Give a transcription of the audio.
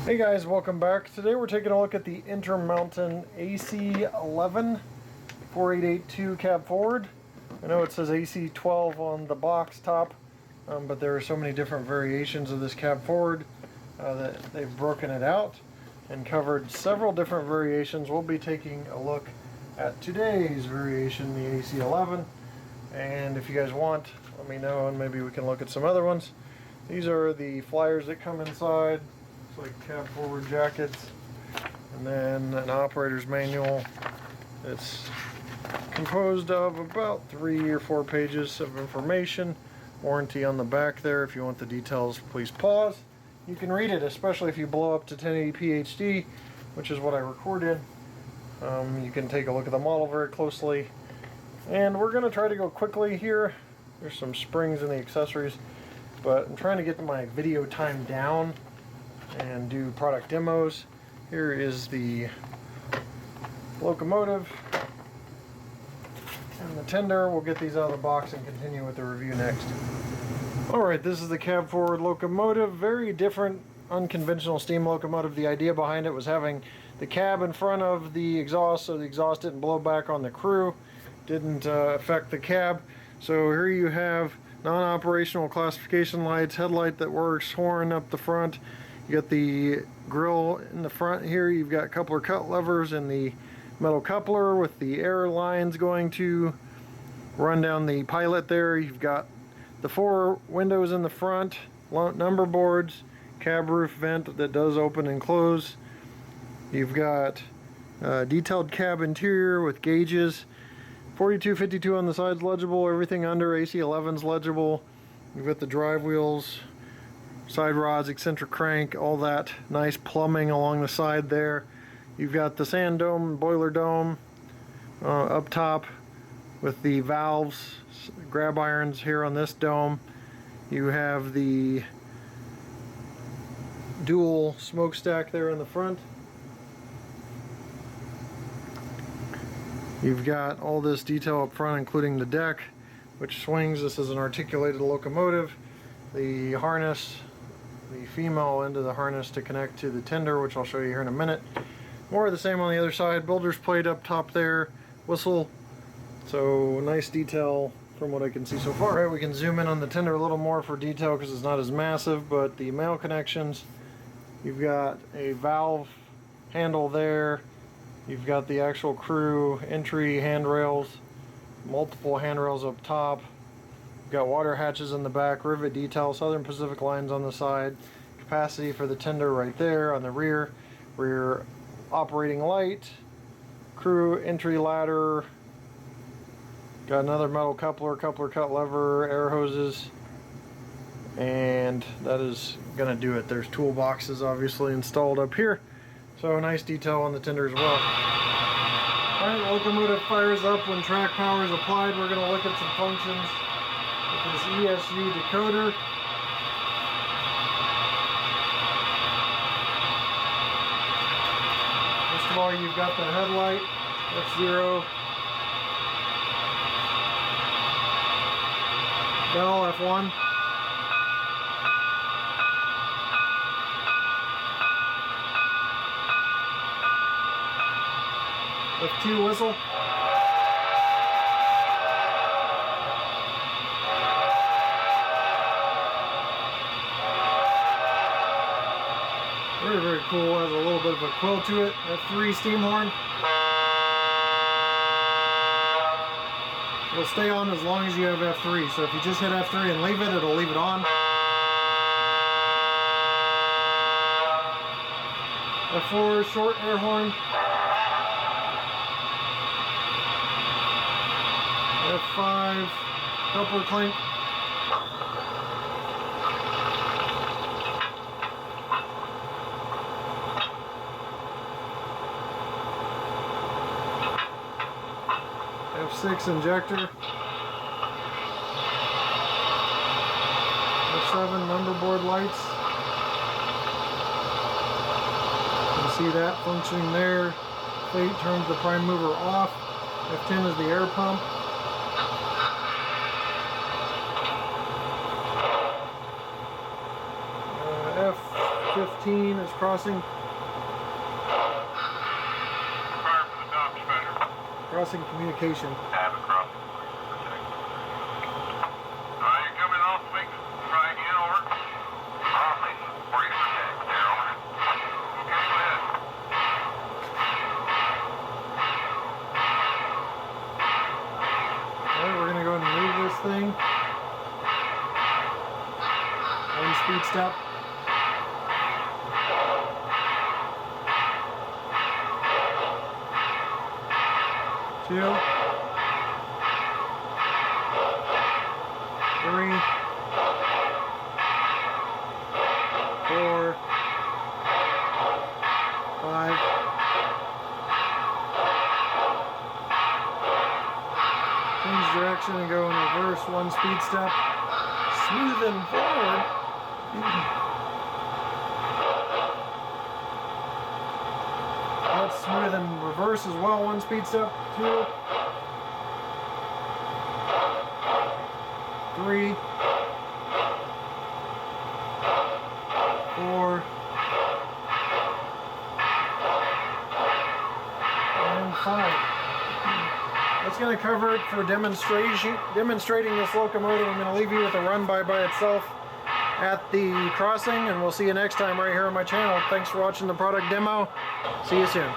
Hey guys, welcome back. Today we're taking a look at the Intermountain AC-11 4882 cab forward. I know it says AC-12 on the box top, but there are so many different variations of this cab forward that they've broken it out and covered several different variations. We'll be taking a look at today's variation, the AC-11, and if you guys want, let me know and maybe we can look at some other ones. These are the flyers that come inside. Like cab forward jackets, and then an operator's manual. It's composed of about 3 or 4 pages of information. Warranty on the back there. If you want the details, please pause. You can read it, especially if you blow up to 1080p HD, which is what I recorded. You can take a look at the model very closely, and we're going to try to go quickly here. There's some springs in the accessories, but I'm trying to get my video time down and do product demos. Here is the Locomotive and the tender. We'll get these out of the box and continue with the review next. Alright, this is the cab forward Locomotive. Very different, unconventional steam locomotive. The idea behind it was having the cab in front of the exhaust so the exhaust didn't blow back on the crew, didn't affect the cab. So here you have non-operational classification lights, headlight that works, horn up the front. You got the grill in the front here. You've got coupler cut levers and the metal coupler with the air lines going to run down the pilot there. You've got the 4 windows in the front, number boards, cab roof vent that does open and close. You've got detailed cab interior with gauges. 4252 on the sides legible. Everything under AC-11's legible. You've got the drive wheels, side rods, eccentric crank, all that nice plumbing along the side there. You've got the sand dome, boiler dome up top with the valves, grab irons here on this dome. You have the dual smokestack there in the front. You've got all this detail up front, including the deck, which swings. This is an articulated locomotive. The harness, the female end of the harness to connect to the tender, which I'll show you here in a minute. More of the same on the other side. Builder's plate up top there, whistle. So nice detail from what I can see so far. All right, we can zoom in on the tender a little more for detail because it's not as massive, but the male connections, you've got a valve handle there. You've got the actual crew entry handrails, multiple handrails up top. Got water hatches in the back, rivet detail, Southern Pacific lines on the side, capacity for the tender right there on the rear operating light, crew entry ladder, got another metal coupler cut lever, air hoses, and that is going to do it. There's toolboxes obviously installed up here, so nice detail on the tender as well. Alright, locomotive fires up when track power is applied. We're going to look at some functions. This ESU decoder. First of all, you've got the headlight, F0, bell, F1, F2 whistle, very cool, has a little bit of a quill to it. F3 steam horn. It'll stay on as long as you have F3, so if you just hit F3 and leave it, it'll leave it on. F4 short air horn. F5 coupler clank. F6 injector, F7 number board lights. You can see that functioning there. Plate turns the prime mover off. F10 is the air pump. F15 18 is crossing. Fire for the top defender. Crossing communication. Have it crossing. You're coming off, make try again, over. Crossing, 40%, there, over. Okay, go ahead. Alright, we're gonna go ahead and move this thing. One speed step. Two. 3, 4, 5. Change direction and go in reverse, one speed step. Smoothing forward. Let's smooth in reverse as well, one speed step. 2, 3, 4, and 5. That's going to cover it for demonstrating this locomotive. I'm going to leave you with a run by itself at the crossing, and we'll see you next time right here on my channel. Thanks for watching the product demo. See you soon.